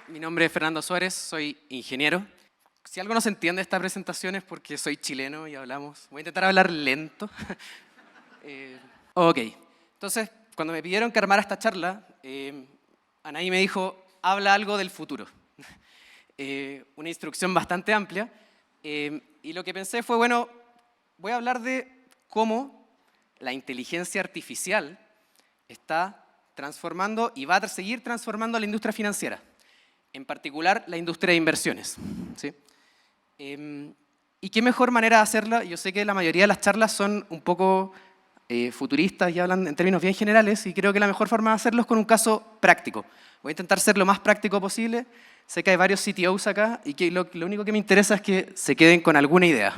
Mi nombre es Fernando Suárez, soy ingeniero. Si algo no se entiende de esta presentación es porque soy chileno y hablamos. Voy a intentar hablar lento. Ok, entonces, cuando me pidieron que armara esta charla, Anaí me dijo, habla algo del futuro. Una instrucción bastante amplia. Y lo que pensé fue, bueno, voy a hablar de cómo la inteligencia artificial está transformando y va a seguir transformando la industria financiera, en particular la industria de inversiones, ¿sí? ¿Y qué mejor manera de hacerla? Yo sé que la mayoría de las charlas son un poco futuristas y hablan en términos bien generales, y creo que la mejor forma de hacerlo es con un caso práctico. Voy a intentar ser lo más práctico posible. Sé que hay varios CTOs acá y que lo único que me interesa es que se queden con alguna idea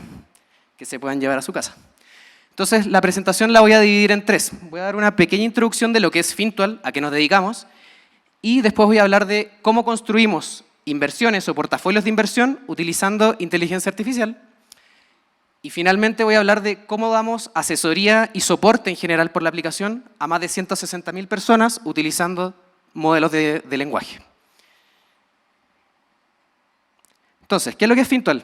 que se puedan llevar a su casa. Entonces, la presentación la voy a dividir en tres. Voy a dar una pequeña introducción de lo que es Fintual, a qué nos dedicamos, y después voy a hablar de cómo construimos inversiones o portafolios de inversión utilizando inteligencia artificial. Y finalmente voy a hablar de cómo damos asesoría y soporte en general por la aplicación a más de 160.000 personas utilizando modelos de lenguaje. Entonces, ¿qué es lo que es Fintual?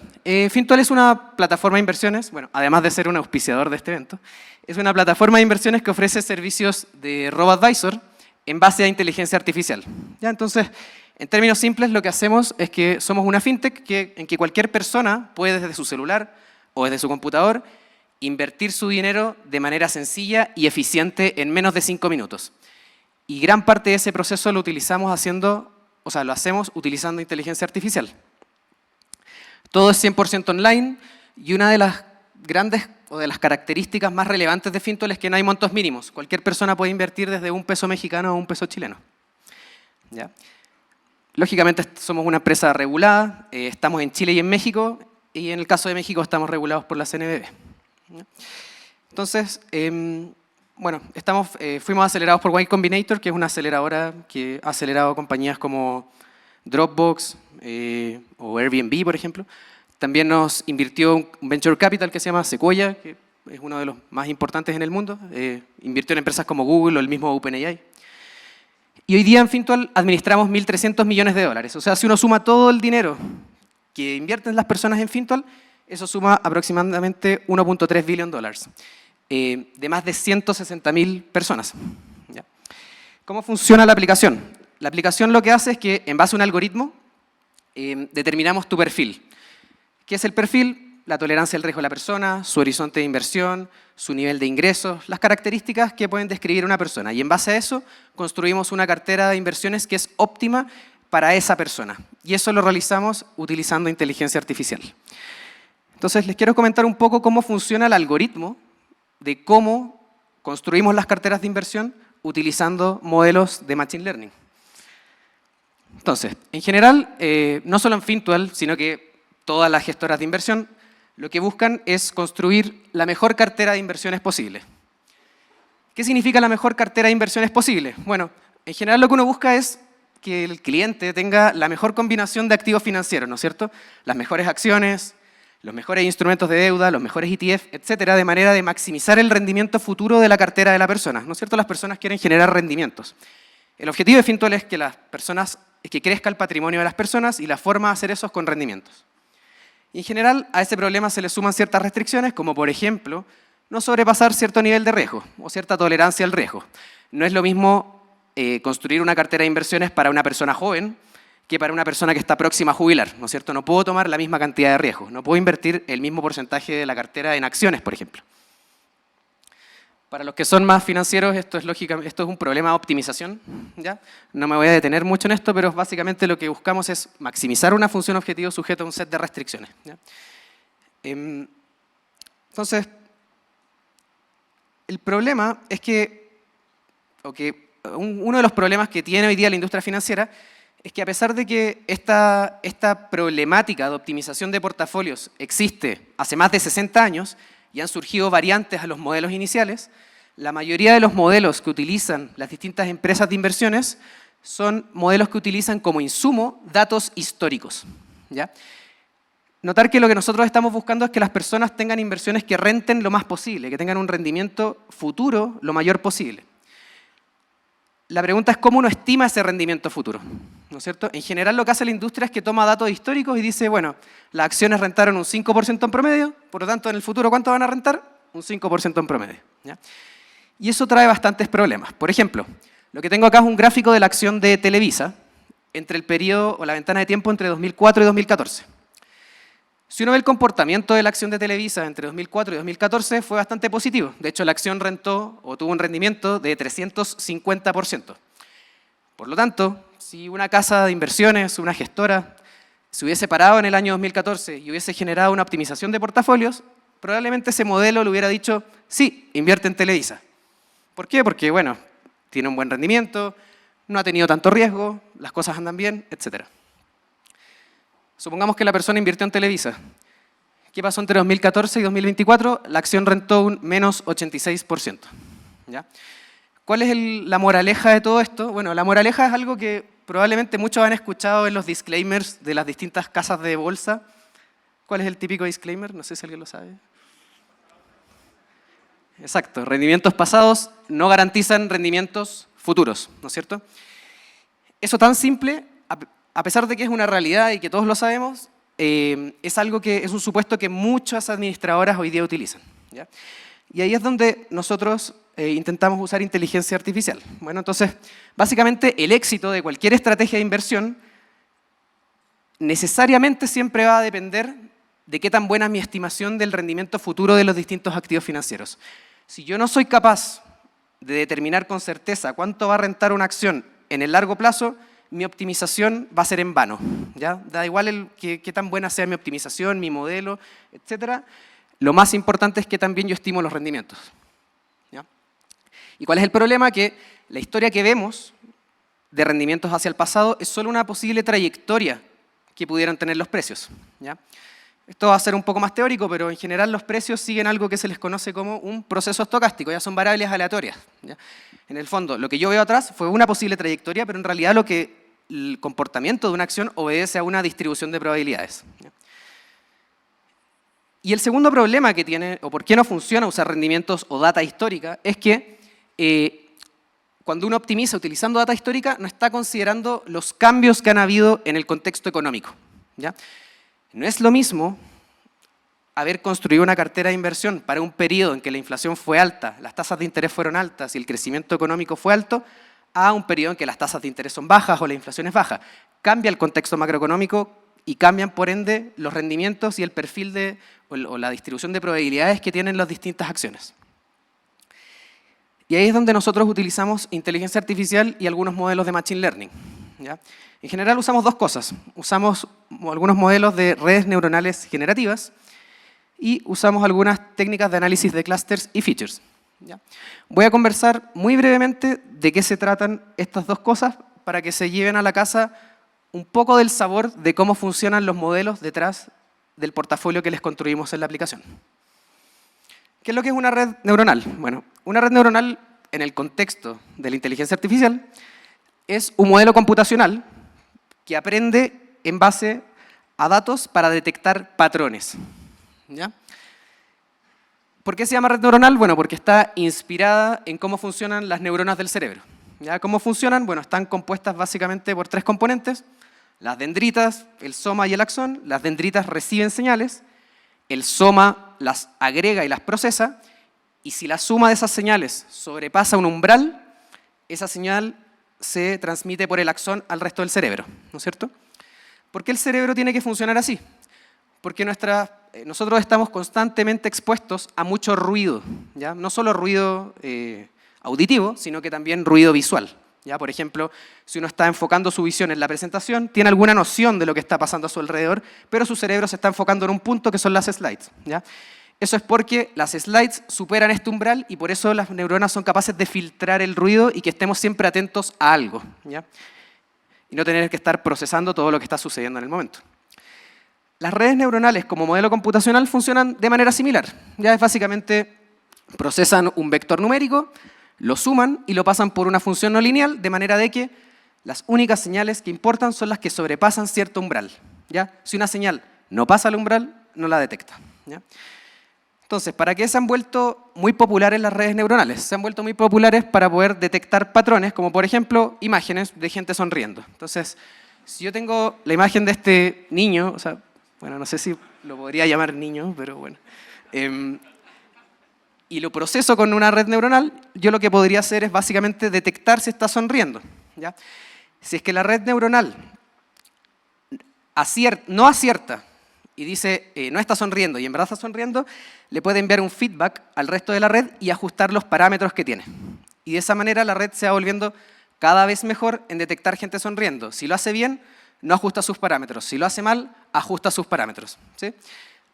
Fintual es una plataforma de inversiones, bueno, además de ser un auspiciador de este evento, es una plataforma de inversiones que ofrece servicios de robo-advisor en base a inteligencia artificial. ¿Ya? Entonces, en términos simples, lo que hacemos es que somos una fintech en que cualquier persona puede desde su celular o desde su computador invertir su dinero de manera sencilla y eficiente en menos de 5 minutos. Y gran parte de ese proceso lo lo hacemos utilizando inteligencia artificial. Todo es 100% online y una de las grandes o de las características más relevantes de Fintual es que no hay montos mínimos. Cualquier persona puede invertir desde un peso mexicano a un peso chileno. ¿Ya? Lógicamente somos una empresa regulada, estamos en Chile y en México, y en el caso de México estamos regulados por la CNBV. ¿Ya? Entonces, bueno, fuimos acelerados por Y Combinator, que es una aceleradora que ha acelerado compañías como Dropbox o Airbnb, por ejemplo. También nos invirtió un venture capital que se llama Sequoia, que es uno de los más importantes en el mundo. Invirtió en empresas como Google o el mismo OpenAI. Y hoy día en Fintual administramos 1.300 millones de dólares. O sea, si uno suma todo el dinero que invierten las personas en Fintual, eso suma aproximadamente 1.3 billion dólares, de más de 160.000 personas. ¿Ya? ¿Cómo funciona la aplicación? La aplicación lo que hace es que, en base a un algoritmo, determinamos tu perfil. ¿Qué es el perfil? La tolerancia al riesgo de la persona, su horizonte de inversión, su nivel de ingresos, las características que pueden describir una persona. Y en base a eso, construimos una cartera de inversiones que es óptima para esa persona. Y eso lo realizamos utilizando inteligencia artificial. Entonces, les quiero comentar un poco cómo funciona el algoritmo de cómo construimos las carteras de inversión utilizando modelos de Machine Learning. Entonces, en general, no solo en Fintual, sino que todas las gestoras de inversión, lo que buscan es construir la mejor cartera de inversiones posible. ¿Qué significa la mejor cartera de inversiones posible? Bueno, en general lo que uno busca es que el cliente tenga la mejor combinación de activos financieros, ¿no es cierto? Las mejores acciones, los mejores instrumentos de deuda, los mejores ETF, etcétera, de manera de maximizar el rendimiento futuro de la cartera de la persona, ¿no es cierto? Las personas quieren generar rendimientos. El objetivo de Fintual es que crezca el patrimonio de las personas, y la forma de hacer eso es con rendimientos. Y en general, a ese problema se le suman ciertas restricciones, como por ejemplo, no sobrepasar cierto nivel de riesgo o cierta tolerancia al riesgo. No es lo mismo construir una cartera de inversiones para una persona joven que para una persona que está próxima a jubilar, ¿no es cierto? No puedo tomar la misma cantidad de riesgo, no puedo invertir el mismo porcentaje de la cartera en acciones, por ejemplo. Para los que son más financieros, esto es un problema de optimización, ¿ya? No me voy a detener mucho en esto, pero básicamente lo que buscamos es maximizar una función objetivo sujeta a un set de restricciones, ¿ya? Entonces, el problema es uno de los problemas que tiene hoy día la industria financiera es que, a pesar de que esta problemática de optimización de portafolios existe hace más de 60 años, y han surgido variantes a los modelos iniciales, la mayoría de los modelos que utilizan las distintas empresas de inversiones son modelos que utilizan como insumo datos históricos, ¿ya? Notar que lo que nosotros estamos buscando es que las personas tengan inversiones que renten lo más posible, que tengan un rendimiento futuro lo mayor posible. la pregunta es cómo uno estima ese rendimiento futuro, ¿no es cierto? En general lo que hace la industria es que toma datos históricos y dice, bueno, las acciones rentaron un 5% en promedio, por lo tanto en el futuro ¿cuánto van a rentar? Un 5% en promedio, ¿ya? Y eso trae bastantes problemas. Por ejemplo, lo que tengo acá es un gráfico de la acción de Televisa entre el periodo o la ventana de tiempo entre 2004 y 2014. Si uno ve el comportamiento de la acción de Televisa entre 2004 y 2014 fue bastante positivo. De hecho, la acción rentó o tuvo un rendimiento de 350%. Por lo tanto, si una casa de inversiones, una gestora, se hubiese parado en el año 2014 y hubiese generado una optimización de portafolios, probablemente ese modelo le hubiera dicho, sí, invierte en Televisa. ¿Por qué? Porque, bueno, tiene un buen rendimiento, no ha tenido tanto riesgo, las cosas andan bien, etc. Supongamos que la persona invirtió en Televisa. ¿Qué pasó entre 2014 y 2024? La acción rentó un menos 86%. ¿Ya? ¿Cuál es la moraleja de todo esto? Bueno, la moraleja es algo que probablemente muchos han escuchado en los disclaimers de las distintas casas de bolsa. ¿Cuál es el típico disclaimer? No sé si alguien lo sabe. Exacto, rendimientos pasados no garantizan rendimientos futuros, ¿no es cierto? Eso tan simple, a pesar de que es una realidad y que todos lo sabemos, es algo que es un supuesto que muchas administradoras hoy día utilizan, ¿ya? Y ahí es donde nosotros intentamos usar inteligencia artificial. Bueno, entonces, básicamente el éxito de cualquier estrategia de inversión necesariamente siempre va a depender de qué tan buena es mi estimación del rendimiento futuro de los distintos activos financieros. Si yo no soy capaz de determinar con certeza cuánto va a rentar una acción en el largo plazo, mi optimización va a ser en vano, ¿ya? Da igual qué tan buena sea mi optimización, mi modelo, etc. Lo más importante es que también yo estimo los rendimientos, ¿ya? ¿Y cuál es el problema? Que la historia que vemos de rendimientos hacia el pasado es solo una posible trayectoria que pudieran tener los precios, ¿ya? Esto va a ser un poco más teórico, pero en general los precios siguen algo que se les conoce como un proceso estocástico, ya son variables aleatorias, ¿ya? En el fondo, lo que yo veo atrás fue una posible trayectoria, pero en realidad el comportamiento de una acción obedece a una distribución de probabilidades, ¿ya? Y el segundo problema que tiene, o por qué no funciona usar rendimientos o data histórica, es que cuando uno optimiza utilizando data histórica, no está considerando los cambios que han habido en el contexto económico, ¿ya? No es lo mismo haber construido una cartera de inversión para un periodo en que la inflación fue alta, las tasas de interés fueron altas y el crecimiento económico fue alto, a un periodo en que las tasas de interés son bajas o la inflación es baja. Cambia el contexto macroeconómico y cambian, por ende, los rendimientos y el perfil o la distribución de probabilidades que tienen las distintas acciones. Y ahí es donde nosotros utilizamos inteligencia artificial y algunos modelos de machine learning, ¿ya? En general usamos dos cosas. Usamos algunos modelos de redes neuronales generativas y usamos algunas técnicas de análisis de clusters y features, ¿ya? Voy a conversar muy brevemente de qué se tratan estas dos cosas para que se lleven a la casa un poco del sabor de cómo funcionan los modelos detrás del portafolio que les construimos en la aplicación. ¿Qué es lo que es una red neuronal? Bueno, una red neuronal en el contexto de la inteligencia artificial es un modelo computacional que aprende en base a datos para detectar patrones, ¿ya? ¿Por qué se llama red neuronal? Bueno, porque está inspirada en cómo funcionan las neuronas del cerebro, ¿ya? ¿Cómo funcionan? Bueno, están compuestas básicamente por tres componentes: las dendritas, el soma y el axón. Las dendritas reciben señales, el soma las agrega y las procesa, y si la suma de esas señales sobrepasa un umbral, esa señal se transmite por el axón al resto del cerebro, ¿no es cierto? ¿Por qué el cerebro tiene que funcionar así? Porque nosotros estamos constantemente expuestos a mucho ruido, ¿ya? No solo ruido auditivo, sino que también ruido visual, ¿ya? Por ejemplo, si uno está enfocando su visión en la presentación, tiene alguna noción de lo que está pasando a su alrededor, pero su cerebro se está enfocando en un punto que son las slides, ¿ya? Eso es porque las slides superan este umbral y por eso las neuronas son capaces de filtrar el ruido y que estemos siempre atentos a algo, ¿ya? Y no tener que estar procesando todo lo que está sucediendo en el momento. Las redes neuronales como modelo computacional funcionan de manera similar. Ya es básicamente procesan un vector numérico, lo suman y lo pasan por una función no lineal, de manera de que las únicas señales que importan son las que sobrepasan cierto umbral, ¿ya? Si una señal no pasa el umbral, no la detecta, ¿ya? Entonces, ¿para qué se han vuelto muy populares las redes neuronales? Se han vuelto muy populares para poder detectar patrones, como por ejemplo, imágenes de gente sonriendo. Entonces, si yo tengo la imagen de este niño, o sea, bueno, no sé si lo podría llamar niño, pero bueno, y lo proceso con una red neuronal, yo lo que podría hacer es básicamente detectar si está sonriendo, ¿ya? Si es que la red neuronal no acierta y dice no está sonriendo y en verdad está sonriendo, le puede enviar un feedback al resto de la red y ajustar los parámetros que tiene. Y de esa manera la red se va volviendo cada vez mejor en detectar gente sonriendo. Si lo hace bien, no ajusta sus parámetros. Si lo hace mal, ajusta sus parámetros, ¿sí?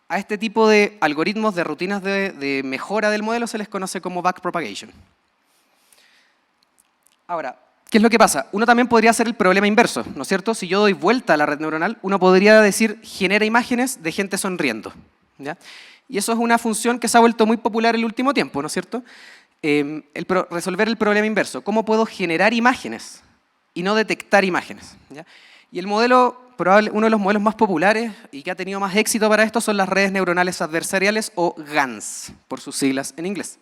A este tipo de algoritmos, de rutinas de mejora del modelo se les conoce como backpropagation. Ahora, ¿qué es lo que pasa? Uno también podría hacer el problema inverso, ¿no es cierto? Si yo doy vuelta a la red neuronal, uno podría decir genera imágenes de gente sonriendo, ¿ya? Y eso es una función que se ha vuelto muy popular en el último tiempo, ¿no es cierto? Resolver el problema inverso. ¿Cómo puedo generar imágenes y no detectar imágenes? ¿Ya? Y el modelo, uno de los modelos más populares y que ha tenido más éxito para esto son las redes neuronales adversariales o GANs, por sus siglas en inglés.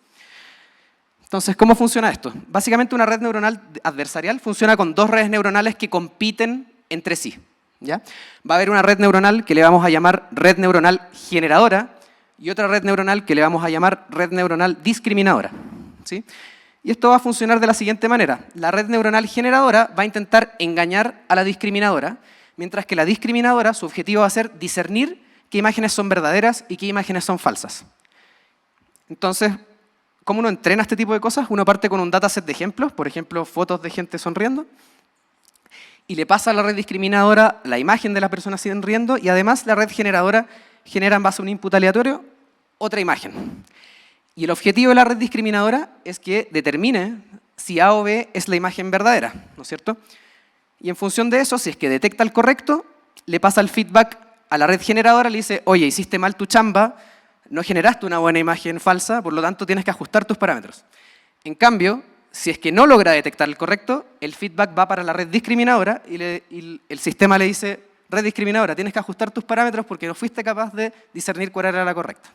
Entonces, ¿cómo funciona esto? Básicamente una red neuronal adversarial funciona con dos redes neuronales que compiten entre sí, ¿ya? Va a haber una red neuronal que le vamos a llamar red neuronal generadora y otra red neuronal que le vamos a llamar red neuronal discriminadora, ¿sí? Y esto va a funcionar de la siguiente manera. La red neuronal generadora va a intentar engañar a la discriminadora, mientras que la discriminadora, su objetivo va a ser discernir qué imágenes son verdaderas y qué imágenes son falsas. Entonces, ¿cómo uno entrena este tipo de cosas? Uno parte con un dataset de ejemplos, por ejemplo, fotos de gente sonriendo, y le pasa a la red discriminadora la imagen de la persona sonriendo, y además la red generadora genera en base a un input aleatorio otra imagen. Y el objetivo de la red discriminadora es que determine si A o B es la imagen verdadera, ¿no es cierto? Y en función de eso, si es que detecta el correcto, le pasa el feedback a la red generadora, le dice, oye, hiciste mal tu chamba, no generaste una buena imagen falsa, por lo tanto tienes que ajustar tus parámetros. En cambio, si es que no logra detectar el correcto, el feedback va para la red discriminadora y el sistema le dice, red discriminadora, tienes que ajustar tus parámetros porque no fuiste capaz de discernir cuál era la correcta.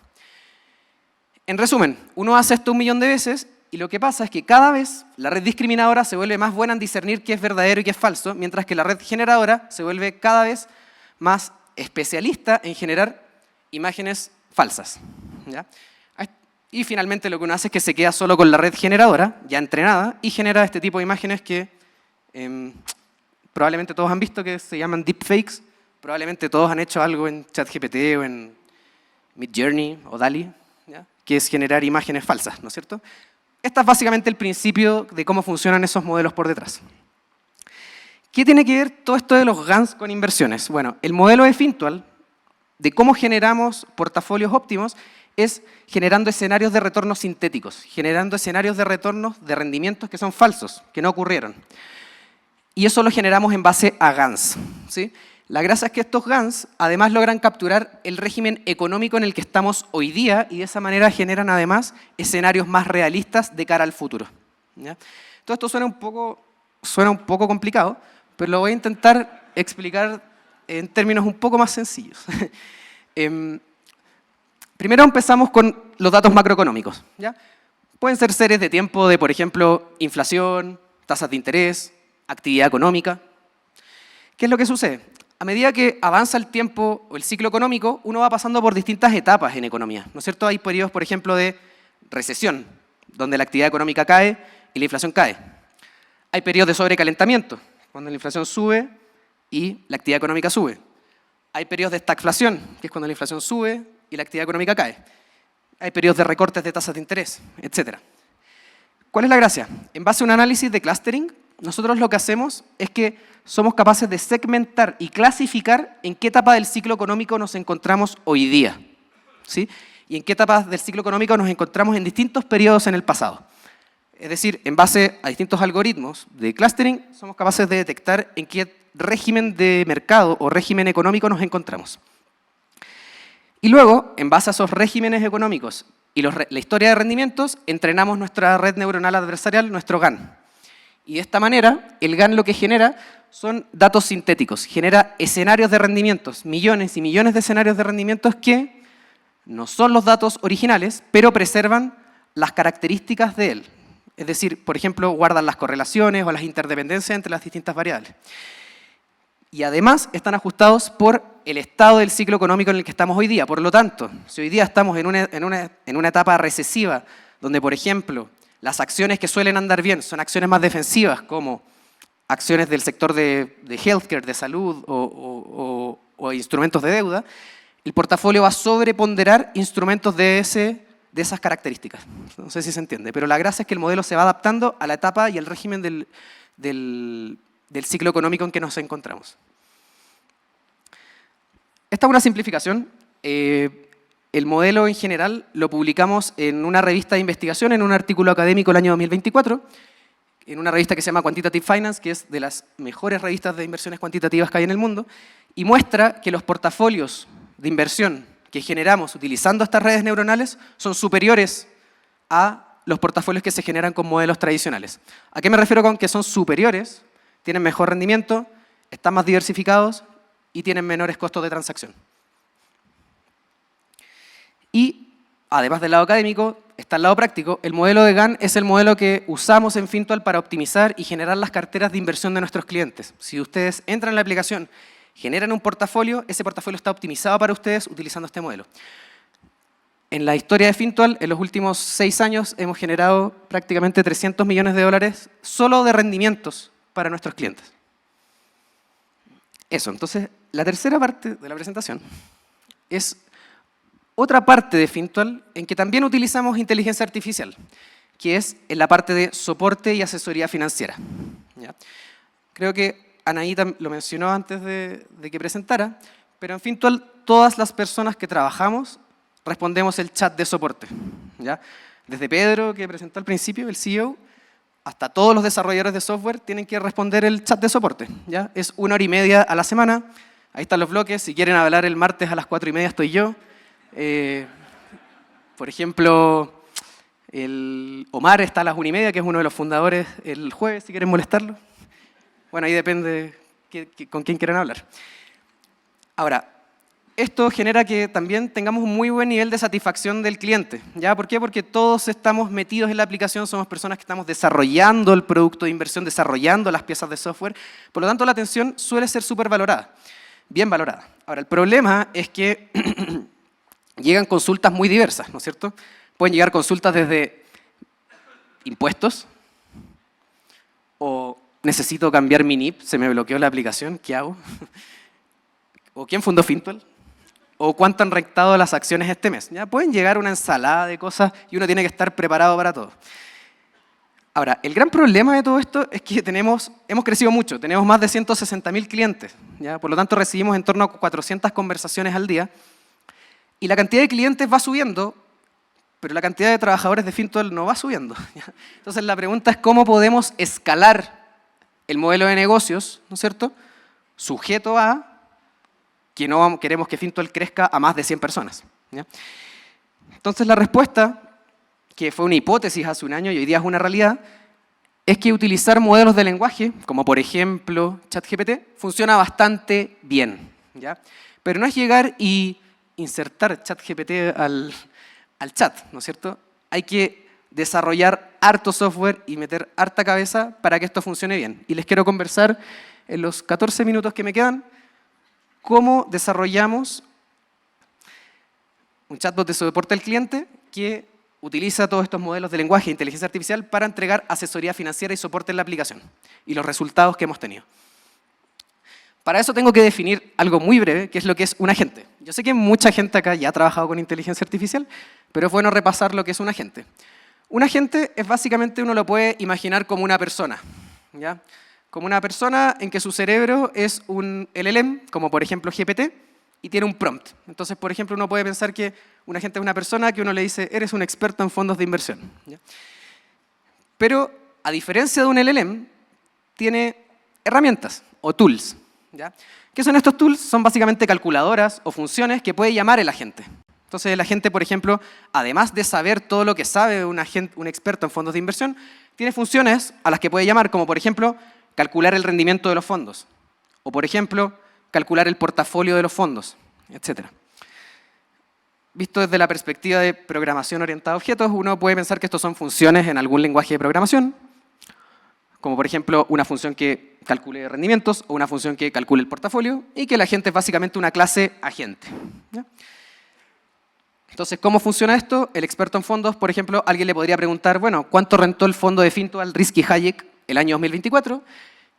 En resumen, uno hace esto 1.000.000 de veces y lo que pasa es que cada vez la red discriminadora se vuelve más buena en discernir qué es verdadero y qué es falso, mientras que la red generadora se vuelve cada vez más especialista en generar imágenes falsas, ¿ya? Y finalmente lo que uno hace es que se queda solo con la red generadora, ya entrenada, y genera este tipo de imágenes que probablemente todos han visto que se llaman deepfakes, probablemente todos han hecho algo en ChatGPT o en Midjourney o DALL-E, ¿ya? Que es generar imágenes falsas, ¿no es cierto? Este es básicamente el principio de cómo funcionan esos modelos por detrás. ¿Qué tiene que ver todo esto de los GANs con inversiones? Bueno, el modelo de Fintual, de cómo generamos portafolios óptimos, es generando escenarios de retornos sintéticos, generando escenarios de retornos de rendimientos que son falsos, que no ocurrieron. Y eso lo generamos en base a GANs, ¿sí? La gracia es que estos GANs además logran capturar el régimen económico en el que estamos hoy día y de esa manera generan además escenarios más realistas de cara al futuro, ¿ya? Todo esto suena un poco complicado, pero lo voy a intentar explicar en términos un poco más sencillos. Primero empezamos con los datos macroeconómicos, ¿ya? Pueden ser series de tiempo de, por ejemplo, inflación, tasas de interés, actividad económica. ¿Qué es lo que sucede? A medida que avanza el tiempo o el ciclo económico, uno va pasando por distintas etapas en economía, ¿no es cierto? Hay periodos, por ejemplo, de recesión, donde la actividad económica cae y la inflación cae. Hay periodos de sobrecalentamiento, cuando la inflación sube y la actividad económica sube. Hay periodos de estagflación, que es cuando la inflación sube y la actividad económica cae. Hay periodos de recortes de tasas de interés, etc. ¿Cuál es la gracia? En base a un análisis de clustering, nosotros lo que hacemos es que somos capaces de segmentar y clasificar en qué etapa del ciclo económico nos encontramos hoy día, ¿sí? Y en qué etapas del ciclo económico nos encontramos en distintos periodos en el pasado. Es decir, en base a distintos algoritmos de clustering, somos capaces de detectar en qué régimen de mercado o régimen económico nos encontramos. Y luego, en base a esos regímenes económicos y la historia de rendimientos, entrenamos nuestra red neuronal adversarial, nuestro GAN. Y de esta manera, el GAN lo que genera son datos sintéticos, genera escenarios de rendimientos, millones y millones de escenarios de rendimientos que No son los datos originales, pero preservan las características de él. Es decir, por ejemplo, guardan las correlaciones o las interdependencias entre las distintas variables. Y además están ajustados por el estado del ciclo económico en el que estamos hoy día. Por lo tanto, si hoy día estamos en una etapa recesiva, donde, por ejemplo, las acciones que suelen andar bien son acciones más defensivas, como acciones del sector de healthcare, de salud o instrumentos de deuda, el portafolio va a sobreponderar instrumentos de esas características. No sé si se entiende, pero la gracia es que el modelo se va adaptando a la etapa y el régimen del ciclo económico en que nos encontramos. Esta es una simplificación. El modelo en general lo publicamos en una revista de investigación, en un artículo académico el año 2024, en una revista que se llama Quantitative Finance, que es de las mejores revistas de inversiones cuantitativas que hay en el mundo, y muestra que los portafolios de inversión que generamos utilizando estas redes neuronales son superiores a los portafolios que se generan con modelos tradicionales. ¿A qué me refiero con que son superiores? Tienen mejor rendimiento, están más diversificados y tienen menores costos de transacción. Y, además del lado académico, está el lado práctico. El modelo de GAN es el modelo que usamos en Fintual para optimizar y generar las carteras de inversión de nuestros clientes. Si ustedes entran en la aplicación, generan un portafolio, ese portafolio está optimizado para ustedes utilizando este modelo. En la historia de Fintual, en los últimos 6 años, hemos generado prácticamente 300 millones de dólares solo de rendimientos para nuestros clientes. Eso, entonces, la tercera parte de la presentación es otra parte de Fintual en que también utilizamos inteligencia artificial, que es en la parte de soporte y asesoría financiera. ¿Ya? Creo que Anaíta lo mencionó antes de que presentara, pero en Fintual todas las personas que trabajamos respondemos el chat de soporte. ¿Ya? Desde Pedro, que presentó al principio, el CEO, hasta todos los desarrolladores de software tienen que responder el chat de soporte. ¿Ya? Es 1 hora y media a la semana, ahí están los bloques, si quieren hablar el martes a las 4:30 estoy yo. Por ejemplo, el Omar está a las 1:30, que es uno de los fundadores, el jueves, si quieren molestarlo. Bueno, ahí depende con quién quieran hablar. Ahora, esto genera que también tengamos un muy buen nivel de satisfacción del cliente. ¿Ya? ¿Por qué? Porque todos estamos metidos en la aplicación, somos personas que estamos desarrollando el producto de inversión, desarrollando las piezas de software. Por lo tanto, la atención suele ser súper valorada, bien valorada. Ahora, el problema es que llegan consultas muy diversas, ¿no es cierto? Pueden llegar consultas desde impuestos, o necesito cambiar mi NIP, se me bloqueó la aplicación, ¿qué hago? O ¿quién fundó Fintual? O ¿cuánto han rentado las acciones este mes? ¿Ya? Pueden llegar una ensalada de cosas y uno tiene que estar preparado para todo. Ahora, el gran problema de todo esto es que hemos crecido mucho, tenemos más de 160.000 clientes, ¿ya? Por lo tanto recibimos en torno a 400 conversaciones al día, y la cantidad de clientes va subiendo, pero la cantidad de trabajadores de Fintual no va subiendo. ¿Ya? Entonces la pregunta es cómo podemos escalar el modelo de negocios, ¿no es cierto?, sujeto a que no queremos que Fintual crezca a más de 100 personas. ¿Ya? Entonces la respuesta, que fue una hipótesis hace un año y hoy día es una realidad, es que utilizar modelos de lenguaje, como por ejemplo ChatGPT, funciona bastante bien. ¿Ya? Pero no es llegar y insertar ChatGPT al chat, ¿no es cierto? Hay que desarrollar harto software y meter harta cabeza para que esto funcione bien. Y les quiero conversar en los 14 minutos que me quedan cómo desarrollamos un chatbot de soporte al cliente que utiliza todos estos modelos de lenguaje e inteligencia artificial para entregar asesoría financiera y soporte en la aplicación y los resultados que hemos tenido. Para eso tengo que definir algo muy breve, que es lo que es un agente. Yo sé que mucha gente acá ya ha trabajado con inteligencia artificial, pero es bueno repasar lo que es un agente. Un agente es básicamente, uno lo puede imaginar como una persona, ¿ya? Como una persona en que su cerebro es un LLM, como por ejemplo GPT, y tiene un prompt. Entonces, por ejemplo, uno puede pensar que un agente es una persona que uno le dice, eres un experto en fondos de inversión. ¿Ya? Pero, a diferencia de un LLM, tiene herramientas o tools. ¿Ya? ¿Qué son estos tools? Son básicamente calculadoras o funciones que puede llamar el agente. Entonces, el agente, por ejemplo, además de saber todo lo que sabe un experto en fondos de inversión, tiene funciones a las que puede llamar, como por ejemplo, calcular el rendimiento de los fondos. O, por ejemplo, calcular el portafolio de los fondos, etc. visto desde la perspectiva de programación orientada a objetos, uno puede pensar que estos son funciones en algún lenguaje de programación, como por ejemplo una función que calcule rendimientos o una función que calcule el portafolio, y que el agente es básicamente una clase agente. ¿Ya? Entonces, ¿cómo funciona esto? El experto en fondos, por ejemplo, alguien le podría preguntar, bueno, ¿cuánto rentó el fondo de Fintual Risky Hayek el año 2024?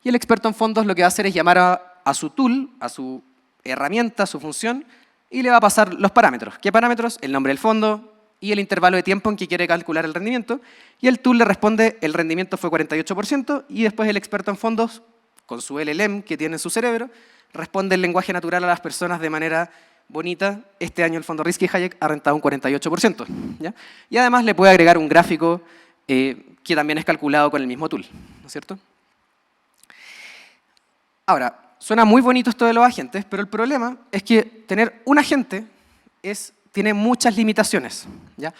Y el experto en fondos lo que va a hacer es llamar a su tool, a su herramienta, a su función, y le va a pasar los parámetros. ¿Qué parámetros? El nombre del fondo y el intervalo de tiempo en que quiere calcular el rendimiento. Y el tool le responde, el rendimiento fue 48%, y después el experto en fondos, con su LLM que tiene en su cerebro, responde el lenguaje natural a las personas de manera bonita. Este año el fondo Risky Hayek ha rentado un 48%. ¿Ya? Y además le puede agregar un gráfico que también es calculado con el mismo tool, ¿no es cierto? Ahora, suena muy bonito esto de los agentes, pero el problema es que tener un agente tiene muchas limitaciones. ¿Ya?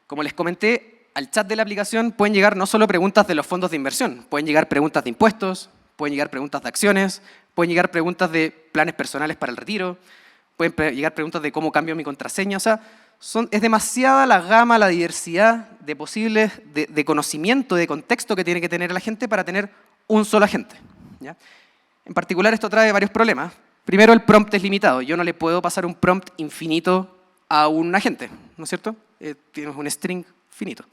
Como les comenté, al chat de la aplicación pueden llegar no solo preguntas de los fondos de inversión, pueden llegar preguntas de impuestos, pueden llegar preguntas de acciones, pueden llegar preguntas de planes personales para el retiro, pueden llegar preguntas de cómo cambio mi contraseña. O sea, es demasiada la gama, la diversidad de posibles, de conocimiento, de contexto que tiene que tener la gente para tener un solo agente. ¿Ya? En particular, esto trae varios problemas. Primero, el prompt es limitado. Yo no le puedo pasar un prompt infinito a un agente, ¿no es cierto? Tienes un string finito.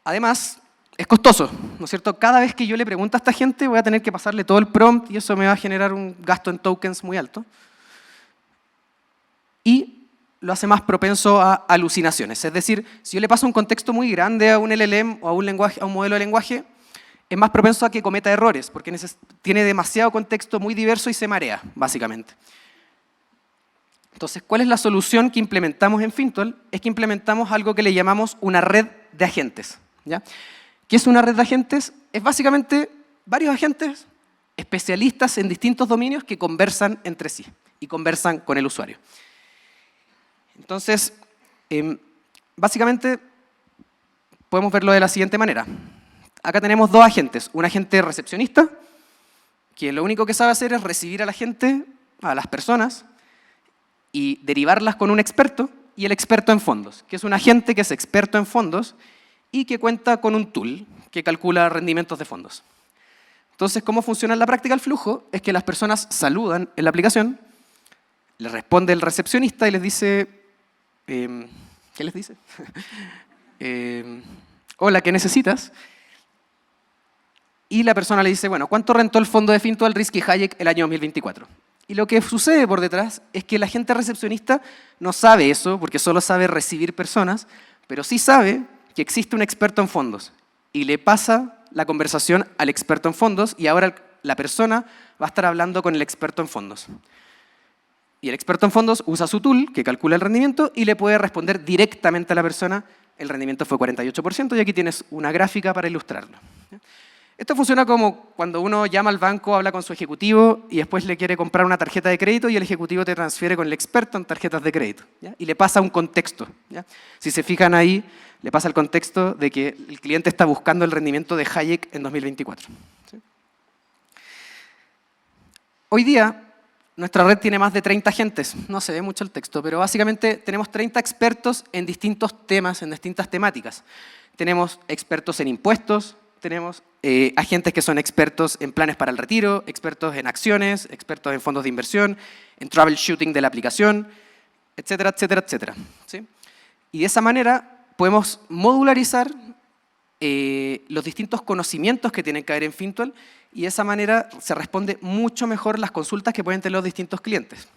Además, es costoso, ¿no es cierto? Cada vez que yo le pregunto a esta gente, voy a tener que pasarle todo el prompt y eso me va a generar un gasto en tokens muy alto. Y lo hace más propenso a alucinaciones. Es decir, si yo le paso un contexto muy grande a un LLM o a un modelo de lenguaje, es más propenso a que cometa errores, porque tiene demasiado contexto muy diverso y se marea, básicamente. Entonces, ¿cuál es la solución que implementamos en Fintual? Es que implementamos algo que le llamamos una red de agentes. ¿Ya? ¿Qué es una red de agentes? Es básicamente varios agentes especialistas en distintos dominios que conversan entre sí y conversan con el usuario. Entonces, básicamente podemos verlo de la siguiente manera. Acá tenemos dos agentes. Un agente recepcionista, que lo único que sabe hacer es recibir a la gente, a las personas, y derivarlas con un experto, y el experto en fondos, que es un agente que es experto en fondos y que cuenta con un tool que calcula rendimientos de fondos. Entonces, ¿cómo funciona en la práctica el flujo? Es que las personas saludan en la aplicación, le responde el recepcionista y les dice, ¿qué les dice? Hola, ¿qué necesitas? Y la persona le dice, bueno, ¿cuánto rentó el fondo de Fintual Risky Hayek el año 2024? Y lo que sucede por detrás es que la gente recepcionista no sabe eso, porque solo sabe recibir personas, pero sí sabe que existe un experto en fondos. Y le pasa la conversación al experto en fondos, y ahora la persona va a estar hablando con el experto en fondos. Y el experto en fondos usa su tool, que calcula el rendimiento, y le puede responder directamente a la persona, el rendimiento fue 48%, y aquí tienes una gráfica para ilustrarlo. Esto funciona como cuando uno llama al banco, habla con su ejecutivo y después le quiere comprar una tarjeta de crédito y el ejecutivo te transfiere con el experto en tarjetas de crédito. ¿Ya? Y le pasa un contexto. ¿Ya? Si se fijan ahí, le pasa el contexto de que el cliente está buscando el rendimiento de Hayek en 2024. ¿Sí? Hoy día, nuestra red tiene más de 30 agentes. No se ve mucho el texto, pero básicamente tenemos 30 expertos en distintos temas, en distintas temáticas. Tenemos expertos en impuestos, tenemos agentes que son expertos en planes para el retiro, expertos en acciones, expertos en fondos de inversión, en troubleshooting de la aplicación, etcétera, etcétera, etcétera. ¿Sí? Y de esa manera podemos modularizar los distintos conocimientos que tienen que haber en Fintual y de esa manera se responde mucho mejor las consultas que pueden tener los distintos clientes.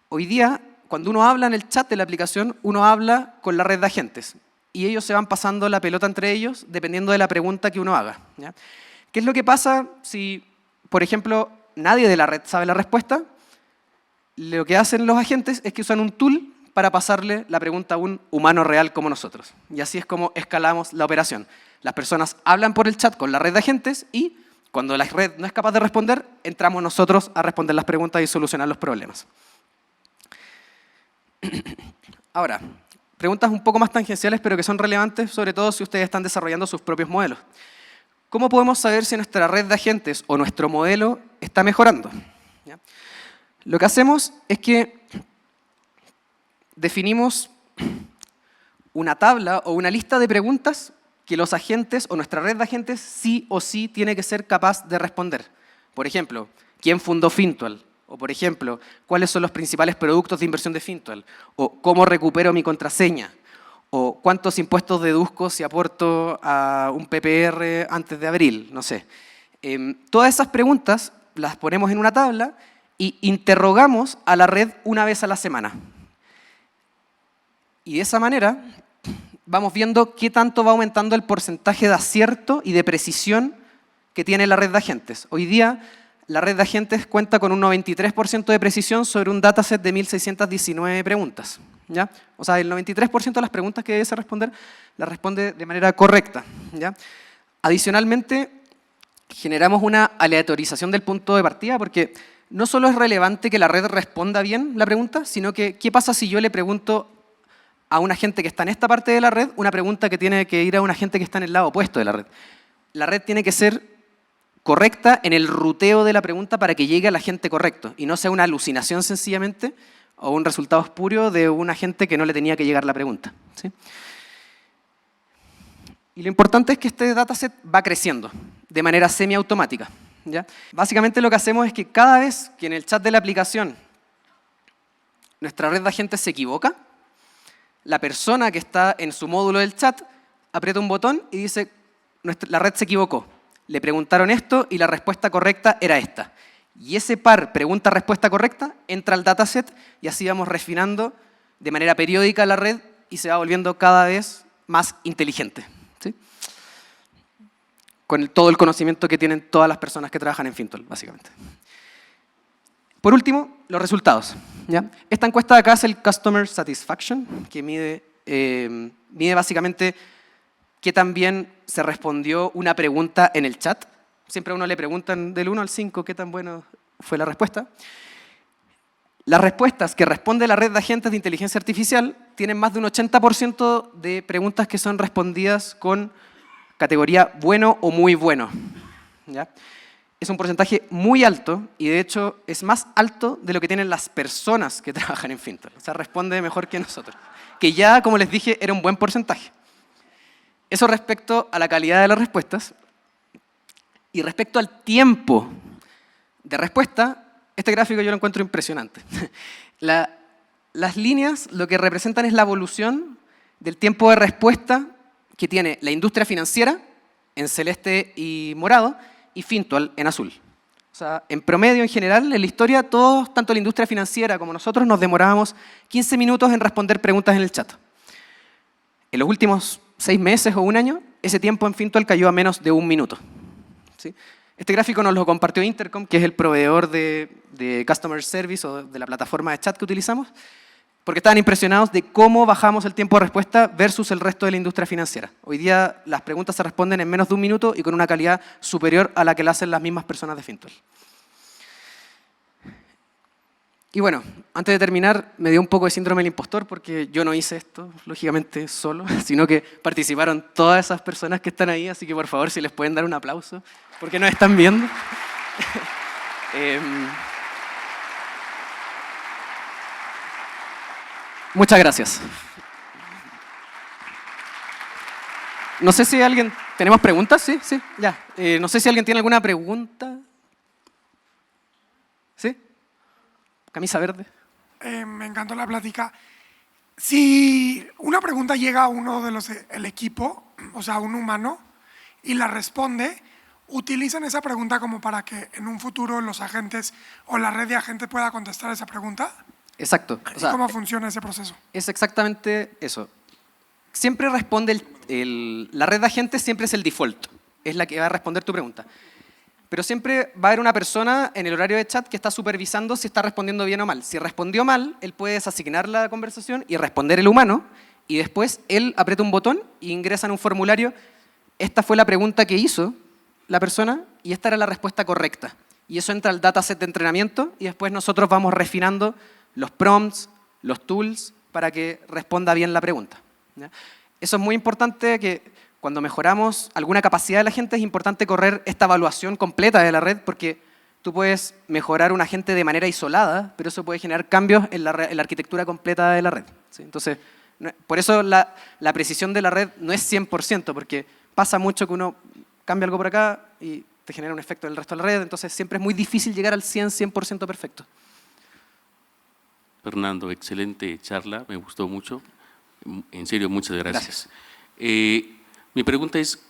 Hoy día, cuando uno habla en el chat de la aplicación, uno habla con la red de agentes. Y ellos se van pasando la pelota entre ellos dependiendo de la pregunta que uno haga. ¿Ya? ¿Qué es lo que pasa si, por ejemplo, nadie de la red sabe la respuesta? Lo que hacen los agentes es que usan un tool para pasarle la pregunta a un humano real como nosotros. Y así es como escalamos la operación. Las personas hablan por el chat con la red de agentes y cuando la red no es capaz de responder, entramos nosotros a responder las preguntas y solucionar los problemas. Ahora, preguntas un poco más tangenciales, pero que son relevantes, sobre todo si ustedes están desarrollando sus propios modelos. ¿Cómo podemos saber si nuestra red de agentes o nuestro modelo está mejorando? ¿Ya? Lo que hacemos es que definimos una tabla o una lista de preguntas que los agentes o nuestra red de agentes sí o sí tiene que ser capaz de responder. Por ejemplo, ¿quién fundó Fintual? O por ejemplo, ¿cuáles son los principales productos de inversión de Fintual? O ¿cómo recupero mi contraseña? O ¿cuántos impuestos deduzco si aporto a un PPR antes de abril? No sé. Todas esas preguntas las ponemos en una tabla y interrogamos a la red una vez a la semana. Y de esa manera vamos viendo qué tanto va aumentando el porcentaje de acierto y de precisión que tiene la red de agentes. Hoy día, la red de agentes cuenta con un 93% de precisión sobre un dataset de 1.619 preguntas. ¿Ya? O sea, el 93% de las preguntas que debe responder, las responde de manera correcta. ¿Ya? Adicionalmente, generamos una aleatorización del punto de partida porque no solo es relevante que la red responda bien la pregunta, sino que ¿qué pasa si yo le pregunto a un agente que está en esta parte de la red una pregunta que tiene que ir a un agente que está en el lado opuesto de la red? La red tiene que ser correcta en el ruteo de la pregunta para que llegue al agente correcto y no sea una alucinación sencillamente o un resultado espurio de un agente que no le tenía que llegar la pregunta. ¿Sí? Y lo importante es que este dataset va creciendo de manera semiautomática. ¿Ya? Básicamente lo que hacemos es que cada vez que en el chat de la aplicación nuestra red de agentes se equivoca, la persona que está en su módulo del chat aprieta un botón y dice, la red se equivocó. Le preguntaron esto y la respuesta correcta era esta. Y ese par pregunta-respuesta correcta entra al dataset y así vamos refinando de manera periódica la red y se va volviendo cada vez más inteligente. ¿Sí? Con todo el conocimiento que tienen todas las personas que trabajan en Fintual, básicamente. Por último, los resultados. ¿Ya? Esta encuesta de acá es el Customer Satisfaction, que mide básicamente qué tan bien se respondió una pregunta en el chat. Siempre a uno le preguntan del 1 al 5 qué tan bueno fue la respuesta. Las respuestas que responde la red de agentes de inteligencia artificial tienen más de un 80% de preguntas que son respondidas con categoría bueno o muy bueno. ¿Ya? Es un porcentaje muy alto y de hecho es más alto de lo que tienen las personas que trabajan en Fintual. O sea, responde mejor que nosotros. Que ya, como les dije, era un buen porcentaje. Eso respecto a la calidad de las respuestas. Y respecto al tiempo de respuesta, este gráfico yo lo encuentro impresionante. Las líneas lo que representan es la evolución del tiempo de respuesta que tiene la industria financiera, en celeste y morado, y Fintual en azul. O sea, en promedio, en general, en la historia, todos, tanto la industria financiera como nosotros, nos demorábamos 15 minutos en responder preguntas en el chat. En los últimos 6 meses o un año, ese tiempo en Fintual cayó a menos de 1 minuto. ¿Sí? Este gráfico nos lo compartió Intercom, que es el proveedor de Customer Service o de la plataforma de chat que utilizamos, porque estaban impresionados de cómo bajamos el tiempo de respuesta versus el resto de la industria financiera. Hoy día las preguntas se responden en menos de 1 minuto y con una calidad superior a la que la hacen las mismas personas de Fintual. Y bueno, antes de terminar, me dio un poco de síndrome del impostor porque yo no hice esto, lógicamente, solo, sino que participaron todas esas personas que están ahí, así que por favor, si les pueden dar un aplauso, porque nos están viendo. Muchas gracias. No sé si alguien... ¿Tenemos preguntas? Sí, sí, ya. No sé si alguien tiene alguna pregunta. ¿Sí? Camisa verde. Me encantó la plática. Si una pregunta llega a uno de los del equipo, o sea, un humano, y la responde, ¿utilizan esa pregunta como para que en un futuro los agentes o la red de agentes pueda contestar esa pregunta? Exacto. O sea, ¿cómo funciona ese proceso? Es exactamente eso. Siempre responde la red de agentes siempre es el default, es la que va a responder tu pregunta. Pero siempre va a haber una persona en el horario de chat que está supervisando si está respondiendo bien o mal. Si respondió mal, él puede desasignar la conversación y responder el humano, y después él aprieta un botón e ingresa en un formulario. Esta fue la pregunta que hizo la persona y esta era la respuesta correcta. Y eso entra al dataset de entrenamiento y después nosotros vamos refinando los prompts, los tools, para que responda bien la pregunta. ¿Ya? Eso es muy importante, que cuando mejoramos alguna capacidad de la gente es importante correr esta evaluación completa de la red, porque tú puedes mejorar un agente de manera isolada, pero eso puede generar cambios en la arquitectura completa de la red. ¿sí? Entonces, por eso la precisión de la red no es 100%, porque pasa mucho que uno cambia algo por acá y te genera un efecto en el resto de la red, entonces siempre es muy difícil llegar al 100% perfecto. Fernando, excelente charla, me gustó mucho. En serio, muchas gracias. Mi pregunta es,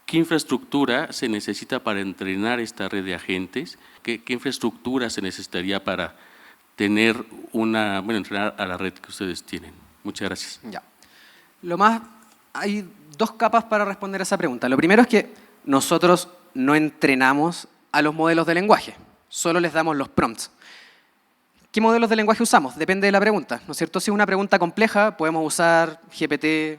¿qué infraestructura se necesita para entrenar esta red de agentes? ¿Qué infraestructura se necesitaría para tener entrenar a la red que ustedes tienen? Muchas gracias. Ya. Hay dos capas para responder a esa pregunta. Lo primero es que nosotros no entrenamos a los modelos de lenguaje, solo les damos los prompts. ¿Qué modelos de lenguaje usamos? Depende de la pregunta, ¿no es cierto? Si es una pregunta compleja, podemos usar GPT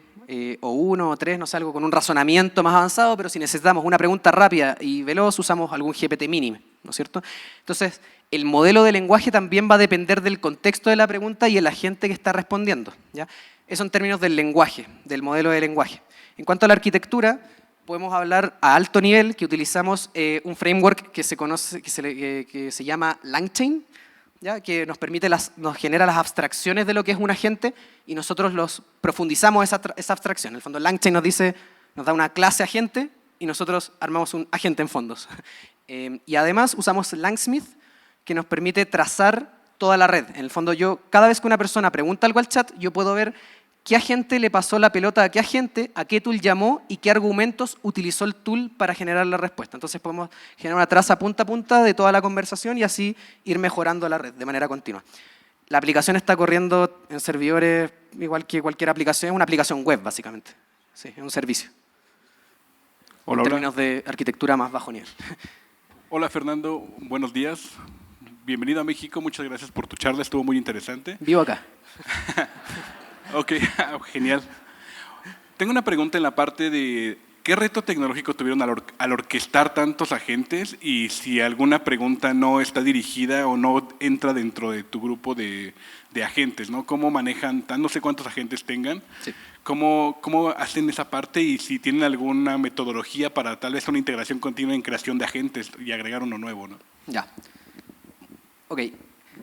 o 1 o 3, no sé, algo con un razonamiento más avanzado, pero si necesitamos una pregunta rápida y veloz, usamos algún GPT mínimo, ¿no es cierto? Entonces, el modelo de lenguaje también va a depender del contexto de la pregunta y el agente que está respondiendo, ¿ya? Eso en términos del lenguaje, del modelo de lenguaje. En cuanto a la arquitectura, podemos hablar a alto nivel que utilizamos un framework que se llama LangChain, ¿ya? Que nos genera las abstracciones de lo que es un agente y nosotros profundizamos esa abstracción. En el fondo, LangChain nos da una clase agente y nosotros armamos un agente en fondos. Y además usamos Langsmith, que nos permite trazar toda la red. En el fondo, cada vez que una persona pregunta algo al chat, yo puedo ver qué agente le pasó la pelota a qué agente, a qué tool llamó y qué argumentos utilizó el tool para generar la respuesta. Entonces podemos generar una traza punta a punta de toda la conversación y así ir mejorando la red de manera continua. La aplicación está corriendo en servidores igual que cualquier aplicación, es una aplicación web básicamente. Sí, es un servicio. Hola, en términos de arquitectura más bajo nivel. Hola Fernando, buenos días. Bienvenido a México, muchas gracias por tu charla, estuvo muy interesante. Vivo acá. Ok, genial. Tengo una pregunta en la parte de ¿qué reto tecnológico tuvieron al orquestar tantos agentes y si alguna pregunta no está dirigida o no entra dentro de tu grupo de agentes, ¿no? ¿Cómo manejan, no sé cuántos agentes tengan? Sí. ¿Cómo hacen esa parte y si tienen alguna metodología para tal vez una integración continua en creación de agentes y agregar uno nuevo, ¿no? Ya. Ok.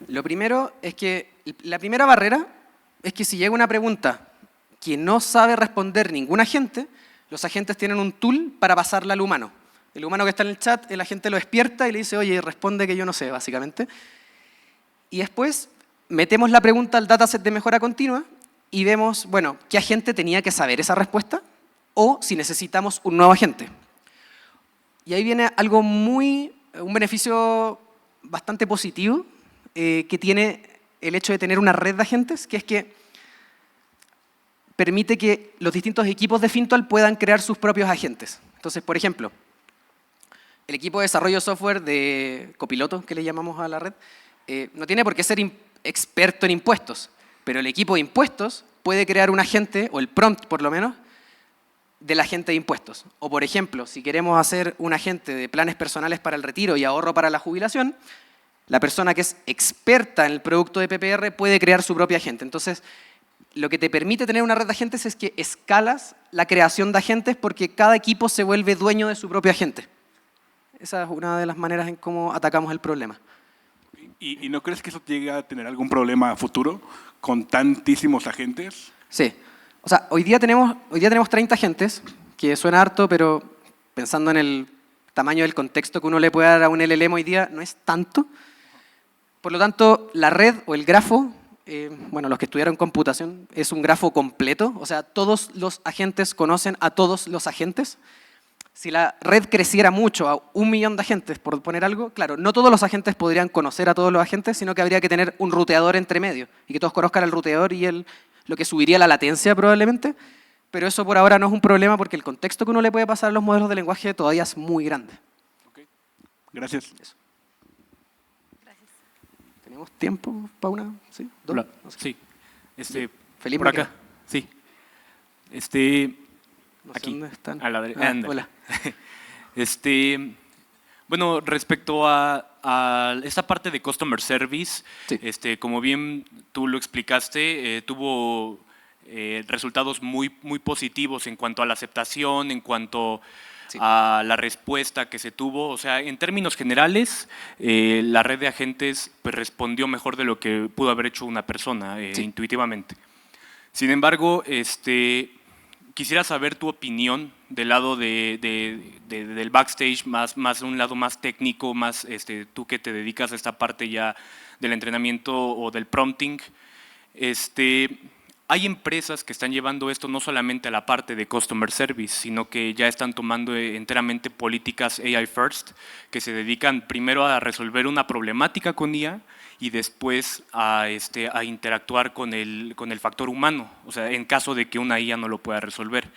Lo primero es que la primera barrera es que si llega una pregunta que no sabe responder ningún agente, los agentes tienen un tool para pasarla al humano. El humano que está en el chat, el agente lo despierta y le dice, oye, responde que yo no sé, básicamente. Y después metemos la pregunta al dataset de mejora continua y vemos, bueno, qué agente tenía que saber esa respuesta o si necesitamos un nuevo agente. Y ahí viene un beneficio bastante positivo que tiene el hecho de tener una red de agentes, que es que permite que los distintos equipos de Fintual puedan crear sus propios agentes. Entonces, por ejemplo, el equipo de desarrollo de software de copiloto, que le llamamos a la red, no tiene por qué ser experto en impuestos, pero el equipo de impuestos puede crear un agente, o el prompt por lo menos, del agente de impuestos. O por ejemplo, si queremos hacer un agente de planes personales para el retiro y ahorro para la jubilación, la persona que es experta en el producto de PPR puede crear su propio agente. Entonces, lo que te permite tener una red de agentes es que escalas la creación de agentes porque cada equipo se vuelve dueño de su propio agente. Esa es una de las maneras en cómo atacamos el problema. ¿Y no crees que eso llegue a tener algún problema a futuro con tantísimos agentes? Sí. O sea, hoy día tenemos 30 agentes, que suena harto, pero pensando en el tamaño del contexto que uno le puede dar a un LLM hoy día, no es tanto. Por lo tanto, la red o el grafo, bueno, los que estudiaron computación, es un grafo completo, o sea, todos los agentes conocen a todos los agentes. Si la red creciera mucho a 1 millón de agentes, por poner algo, claro, no todos los agentes podrían conocer a todos los agentes, sino que habría que tener un ruteador entre medio y que todos conozcan al ruteador y lo que subiría la latencia probablemente, pero eso por ahora no es un problema porque el contexto que uno le puede pasar a los modelos de lenguaje todavía es muy grande. Okay. Gracias. Eso. ¿Tenemos tiempo para una? ¿Sí? ¿Dos? Hola. No sé. Sí. Felipe por acá. Sí. No sé aquí. dónde están. A la derecha. Hola. Bueno, respecto a esta parte de Customer Service, Sí. Como bien tú lo explicaste, tuvo resultados muy positivos en cuanto a la aceptación, en cuanto Sí. a la respuesta que se tuvo. O sea, en términos generales, la red de agentes pues, respondió mejor de lo que pudo haber hecho una persona Sí. intuitivamente. Sin embargo, quisiera saber tu opinión del lado del backstage, más un lado más técnico, más tú que te dedicas a esta parte ya del entrenamiento o del prompting. Hay empresas que están llevando esto no solamente a la parte de customer service, sino que ya están tomando enteramente políticas AI first, que se dedican primero a resolver una problemática con IA y después a interactuar con el factor humano, o sea, en caso de que una IA no lo pueda resolver.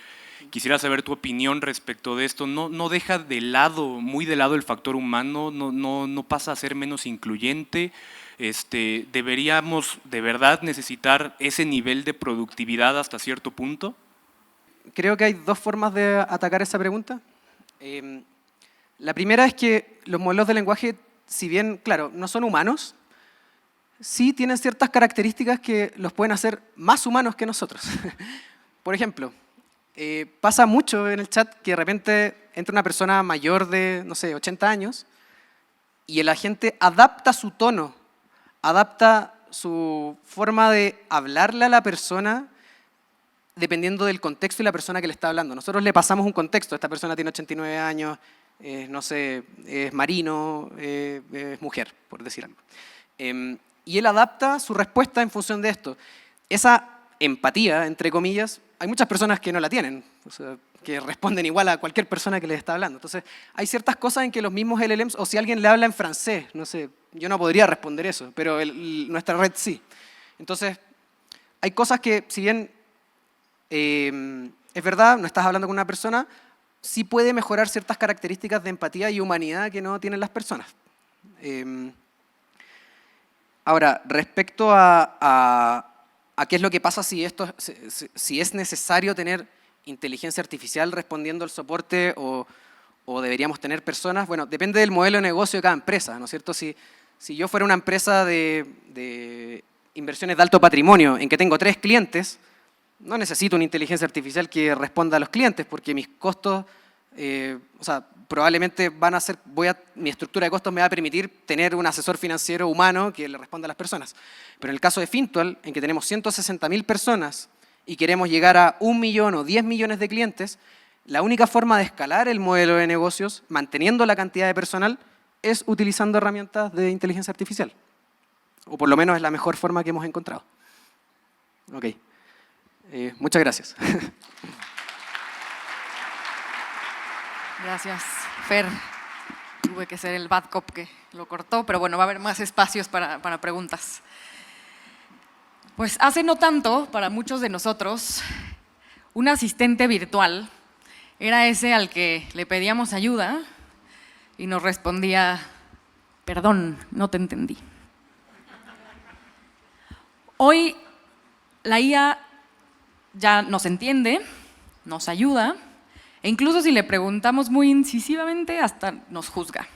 Quisiera saber tu opinión respecto de esto. ¿No deja de lado, muy de lado el factor humano? ¿No pasa a ser menos incluyente? ¿Deberíamos de verdad necesitar ese nivel de productividad hasta cierto punto? Creo que hay dos formas de atacar esa pregunta. La primera es que los modelos de lenguaje, si bien, claro, no son humanos, sí tienen ciertas características que los pueden hacer más humanos que nosotros. Por ejemplo, pasa mucho en el chat que de repente entra una persona mayor de, no sé, 80 años y el agente adapta su tono, adapta su forma de hablarle a la persona dependiendo del contexto y la persona que le está hablando. Nosotros le pasamos un contexto. Esta persona tiene 89 años, no sé, es marino, es mujer, por decir algo. Y él adapta su respuesta en función de esto. Esa empatía, entre comillas, hay muchas personas que no la tienen, o sea, que responden igual a cualquier persona que les está hablando. Entonces, hay ciertas cosas en que los mismos LLMs, o si alguien le habla en francés, no sé, yo no podría responder eso, pero nuestra red sí. Entonces, hay cosas que, si bien es verdad, no estás hablando con una persona, sí puede mejorar ciertas características de empatía y humanidad que no tienen las personas. Ahora, respecto a qué es lo que pasa si es necesario tener inteligencia artificial respondiendo al soporte o deberíamos tener personas, bueno, depende del modelo de negocio de cada empresa, ¿no es cierto? Si yo fuera una empresa de inversiones de alto patrimonio en que tengo 3 clientes, no necesito una inteligencia artificial que responda a los clientes porque mis costos, o sea, probablemente van a ser, mi estructura de costos me va a permitir tener un asesor financiero humano que le responda a las personas. Pero en el caso de Fintual, en que tenemos 160.000 personas y queremos llegar a 1 millón o 10 millones de clientes, la única forma de escalar el modelo de negocios, manteniendo la cantidad de personal, es utilizando herramientas de inteligencia artificial. O por lo menos es la mejor forma que hemos encontrado. Ok. Muchas gracias. Gracias, Fer. Tuve que ser el bad cop que lo cortó, pero bueno, va a haber más espacios para preguntas. Pues hace no tanto, para muchos de nosotros, un asistente virtual era ese al que le pedíamos ayuda y nos respondía, perdón, no te entendí. Hoy la IA ya nos entiende, nos ayuda, e incluso si le preguntamos muy incisivamente, hasta nos juzga.